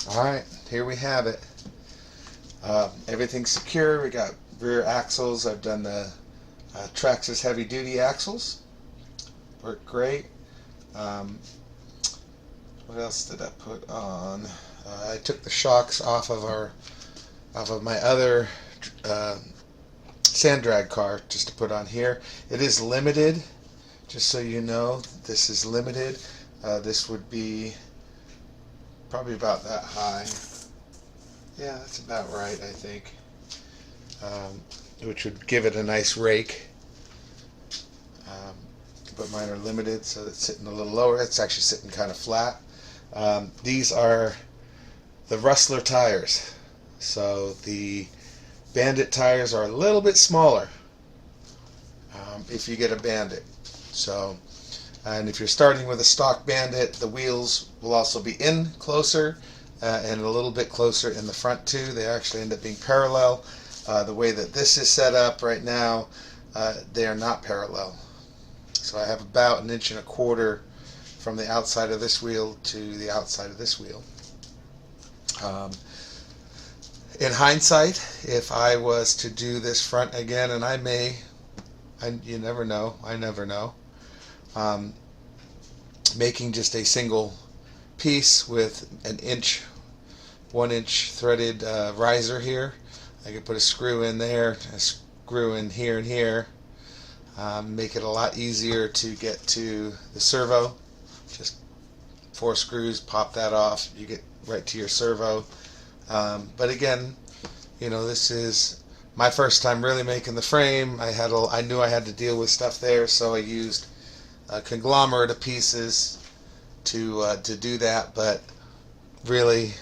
Alright, here we have it. Everything's secure. We got rear axles. I've done the Traxxas heavy duty axles. Work great. Um, what else did I put on? I took the shocks off of my other uh, sand drag car just to put on here. It is limited, just so you know. This is limited. This would be probably about that high. Yeah, that's about right, I think. Um, which would give it a nice rake. Um, but mine are limited, so it's sitting a little lower. It's actually sitting kind of flat. These are the Rustler tires. So the Bandit tires are a little bit smaller if you get a Bandit. So, and if you're starting with a stock Bandit, the wheels will also be in closer and a little bit closer in the front too. They actually end up being parallel. The way that this is set up right now, they are not parallel. So I have about 1.25 inches from the outside of this wheel to the outside of this wheel. In hindsight, if I was to do this front again, and I may, you never know, I never know, making just a single piece with 1 inch threaded riser here. I could put a screw in there, a screw in here and here, make it a lot easier to get to the servo. Just 4 screws, pop that off, you get right to your servo. But again, you know, this is my first time really making the frame. I knew I had to deal with stuff there, so I used a conglomerate of pieces to do that. But really,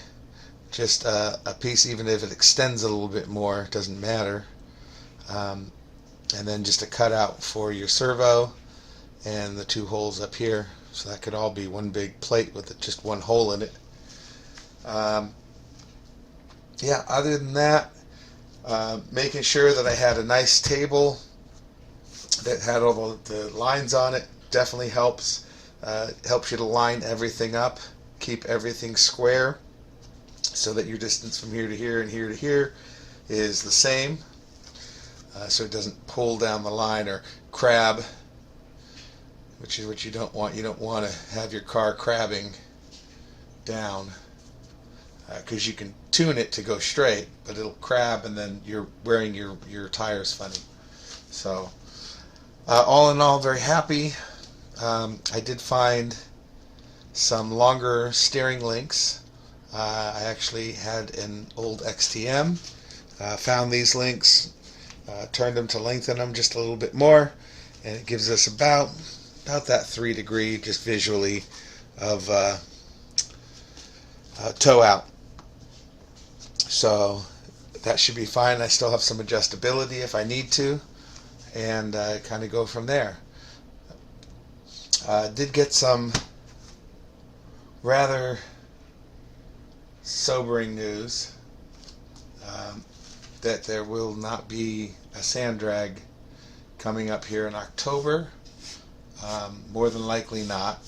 just a piece, even if it extends a little bit more, doesn't matter. And then just a cutout for your servo and the 2 holes up here. So that could all be one big plate with just 1 hole in it. Yeah, other than that, making sure that I had a nice table that had all the lines on it definitely helps. Helps you to line everything up, keep everything square, so that your distance from here to here and here to here is the same, so it doesn't pull down the line or crab, which is what you don't want. You don't want to have your car crabbing down, because you can tune it to go straight, but it'll crab and then you're wearing your tires funny. So all in all, very happy. I did find some longer steering links. I actually had an old XTM, found these links, turned them to lengthen them just a little bit more, and it gives us about that 3 degree just visually of toe out. So that should be fine. I still have some adjustability if I need to, and kind of go from there. Did get some rather sobering news, that there will not be a sand drag coming up here in October. More than likely not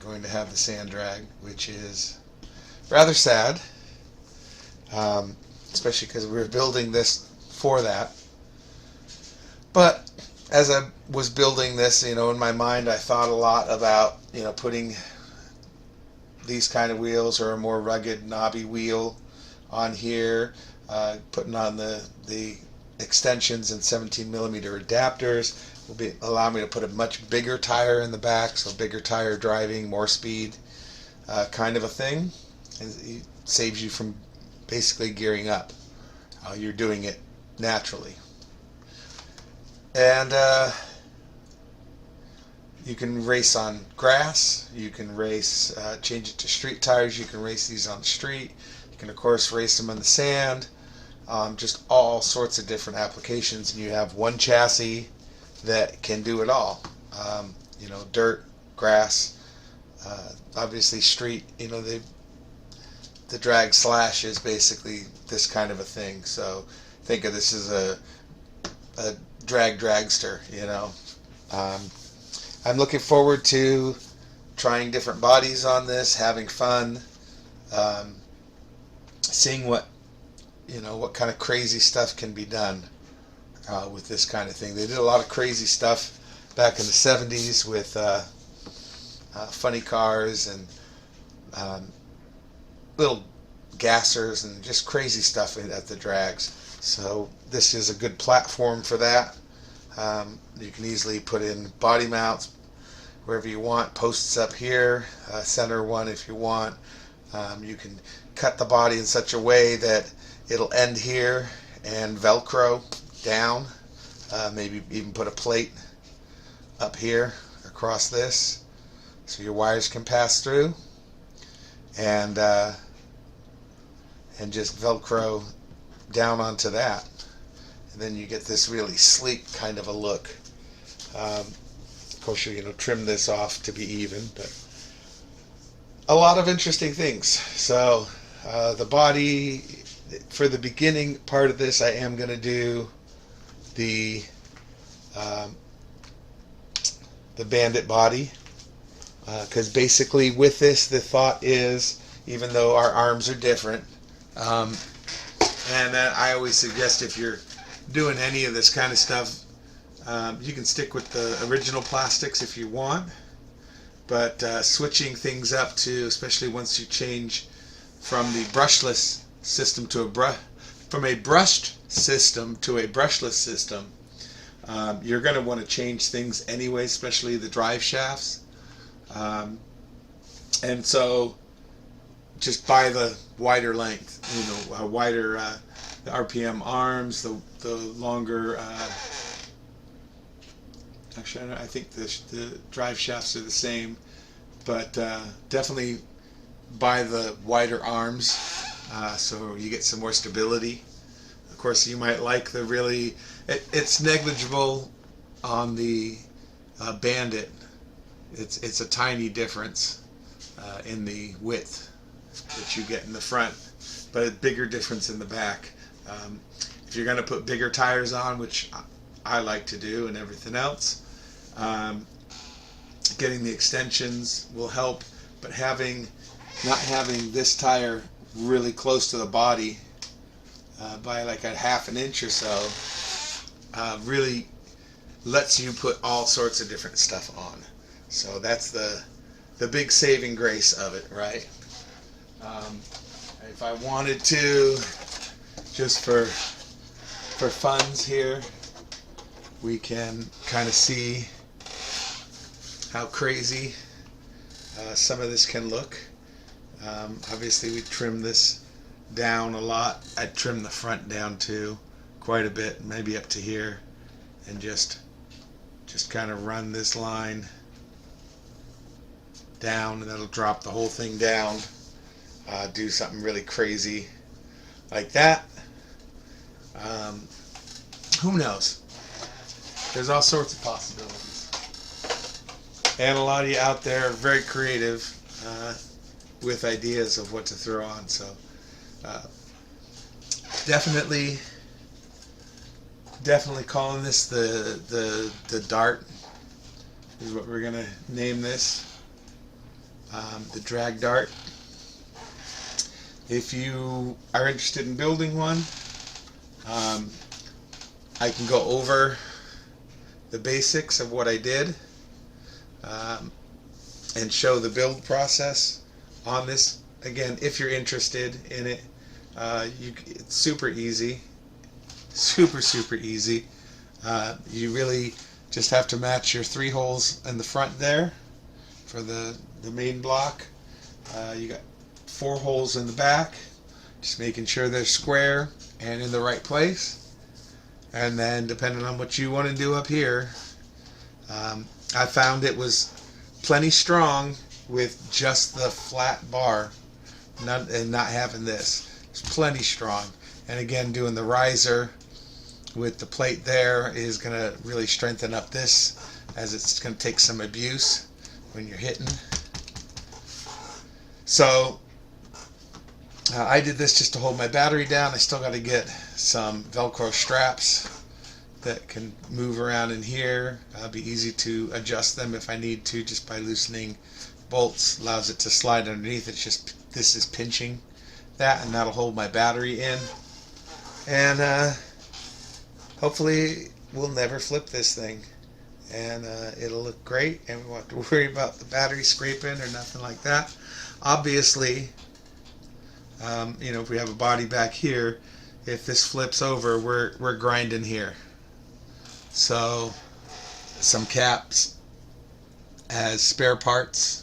going to have the sand drag, which is rather sad, especially because we were building this for that. But as I was building this, you know, in my mind, I thought a lot about, you know, putting these kind of wheels or a more rugged, knobby wheel on here, putting on the extensions and 17 millimeter adapters will allow me to put a much bigger tire in the back, so bigger tire driving, more speed, kind of a thing. It saves you from basically gearing up. You're doing it naturally. And you can race on grass, you can race, change it to street tires, you can race these on the street, you can of course race them on the sand, just all sorts of different applications, and you have one chassis that can do it all. You know, dirt, grass, obviously street, you know, the drag slash is basically this kind of a thing. So think of this as a dragster, you know. I'm looking forward to trying different bodies on this, having fun, um, seeing what what kind of crazy stuff can be done with this kind of thing. They did a lot of crazy stuff back in the 70s with funny cars and little gassers and just crazy stuff at the drags. So this is a good platform for that. You can easily put in body mounts wherever you want, posts up here, center one if you want. You can cut the body in such a way that it'll end here and Velcro down. Maybe even put a plate up here across this so your wires can pass through, and just Velcro down onto that, and then you get this really sleek kind of a look. Of course, you're going to trim this off to be even, but a lot of interesting things. So the body, for the beginning part of this, I am going to do the Bandit body, because basically with this, the thought is, even though our arms are different, and that I always suggest, if you're doing any of this kind of stuff, you can stick with the original plastics if you want, but switching things up to, especially once you change from the brushless system to from a brushed system to a brushless system, you're going to want to change things anyway, especially the drive shafts. And so just buy the wider length, wider the RPM arms, the longer. Actually, I think the drive shafts are the same, but definitely buy the wider arms so you get some more stability. Of course, you might like the really. It's negligible on the Bandit. It's a tiny difference in the width that you get in the front, but a bigger difference in the back. If you're going to put bigger tires on, which I like to do, and everything else, getting the extensions will help, but not having this tire really close to the body by like a half an inch or so really lets you put all sorts of different stuff on. So that's the big saving grace of it, right? If I wanted to, just for funds here, we can kind of see how crazy some of this can look. Obviously, we trim this down a lot. I trim the front down too, quite a bit, maybe up to here, and just kind of run this line down, and that'll drop the whole thing down. Do something really crazy like that. Who knows? There's all sorts of possibilities, and a lot of you out there are very creative with ideas of what to throw on. So definitely calling this the Dart is what we're gonna name this. The Drag Dart. If you are interested in building one, I can go over the basics of what I did and show the build process on this. Again, if you're interested in it, it's super easy, super easy. You really just have to match your 3 holes in the front there for the main block. You got 4 holes in the back, just making sure they're square and in the right place. And then depending on what you want to do up here, I found it was plenty strong with just the flat bar and not having this. It's plenty strong. And again, doing the riser with the plate there is going to really strengthen up this, as it's going to take some abuse when you're hitting. So I did this just to hold my battery down. I still got to get some Velcro straps that can move around in here. Be easy to adjust them if I need to, just by loosening bolts, allows it to slide underneath. It's just, this is pinching that, and that'll hold my battery in. And hopefully we'll never flip this thing, and it'll look great, and we won't have to worry about the battery scraping or nothing like that. Obviously, if we have a body back here, if this flips over, we're grinding here. So some caps as spare parts,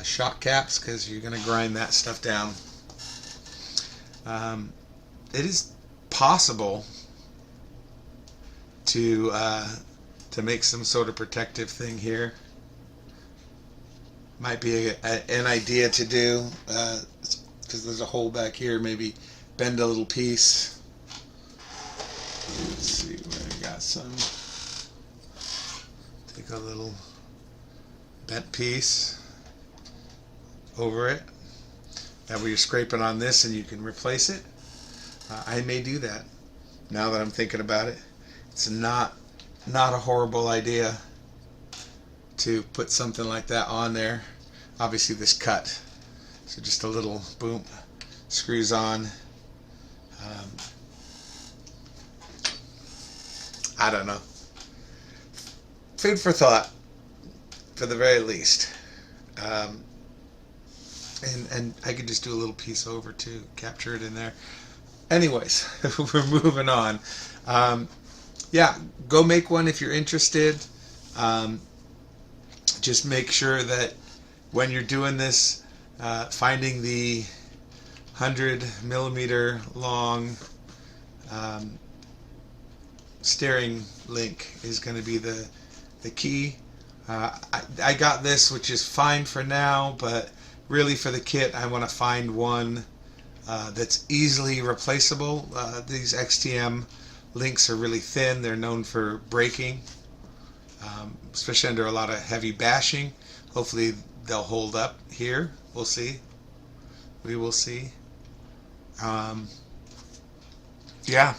shock caps, because you're going to grind that stuff down. It is possible to make some sort of protective thing here. Might be an idea to do, because there's a hole back here. Maybe bend a little piece. Let's see where I got some. Take a little bent piece over it. That way you're scraping on this and you can replace it. I may do that now that I'm thinking about it. It's not a horrible idea to put something like that on there. Obviously this cut, so just a little boom, screws on. I don't know. Food for thought, for the very least. And I could just do a little piece over to capture it in there. Anyways, we're moving on. Yeah, go make one if you're interested. Just make sure that when you're doing this, finding the 100mm long steering link is going to be the key. I got this, which is fine for now, but really for the kit I want to find one that's easily replaceable. These XTM links are really thin. They're known for breaking, especially under a lot of heavy bashing. Hopefully they'll hold up here. We'll see. We will see. Yeah.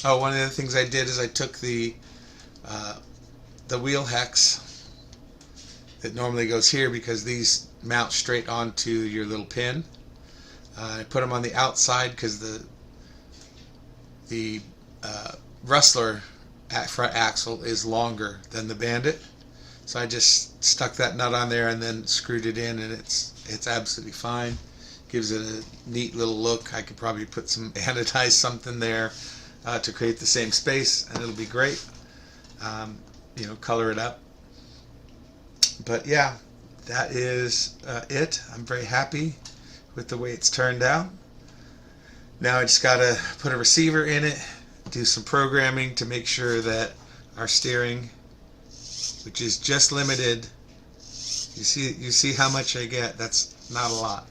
Oh, one of the things I did is I took the wheel hex that normally goes here, because these mount straight onto your little pin. I put them on the outside because the Rustler front axle is longer than the Bandit. So I just stuck that nut on there and then screwed it in, and it's absolutely fine. Gives it a neat little look. I could probably put some anodized something there to create the same space, and it'll be great. Color it up. But yeah, that is it. I'm very happy with the way it's turned out. Now I just gotta put a receiver in it, do some programming to make sure that our steering, which is just limited, you see how much I get. That's not a lot.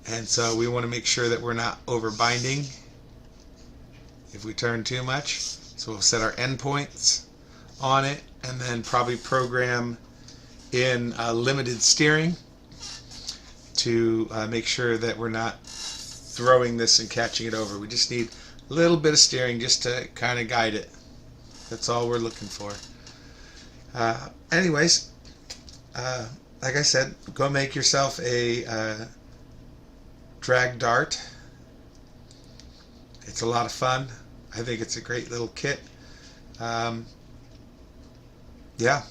And so we want to make sure that we're not over binding if we turn too much. So we'll set our endpoints on it, and then probably program in limited steering to make sure that we're not throwing this and catching it over. We just need a little bit of steering just to kind of guide it. That's all we're looking for. Anyways, like I said, go make yourself a drag dart. It's a lot of fun. I think it's a great little kit. Yeah,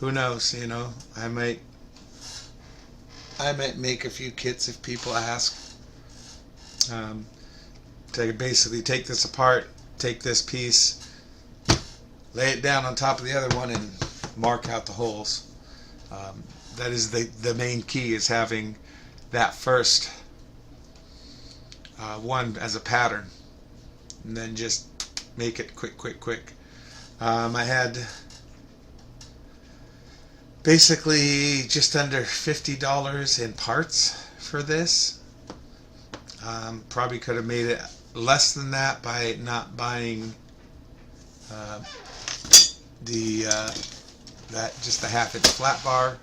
who knows, I might make a few kits if people ask. To basically take this apart, take this piece, lay it down on top of the other one, and mark out the holes. That is the main key, is having that first one as a pattern, and then just make it quick. I had basically just under $50 in parts for this. Probably could have made it less than that by not buying just the 1/2-inch flat bar,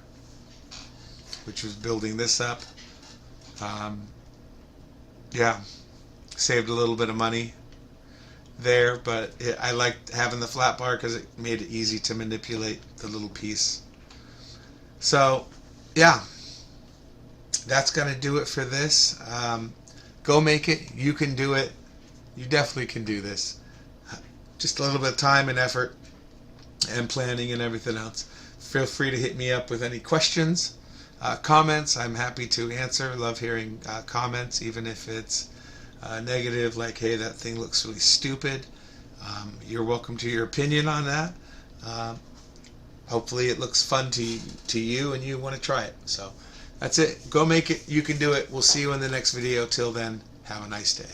which was building this up. Yeah, saved a little bit of money there, but I liked having the flat bar because it made it easy to manipulate the little piece. So, yeah, that's going to do it for this. Go make it. You can do it. You definitely can do this. Just a little bit of time and effort and planning and everything else. Feel free to hit me up with any questions, comments. I'm happy to answer. Love hearing comments, even if it's negative, like, hey, that thing looks really stupid. You're welcome to your opinion on that. Hopefully it looks fun to you and you want to try it. So that's it. Go make it. You can do it. We'll see you in the next video. Till then, have a nice day.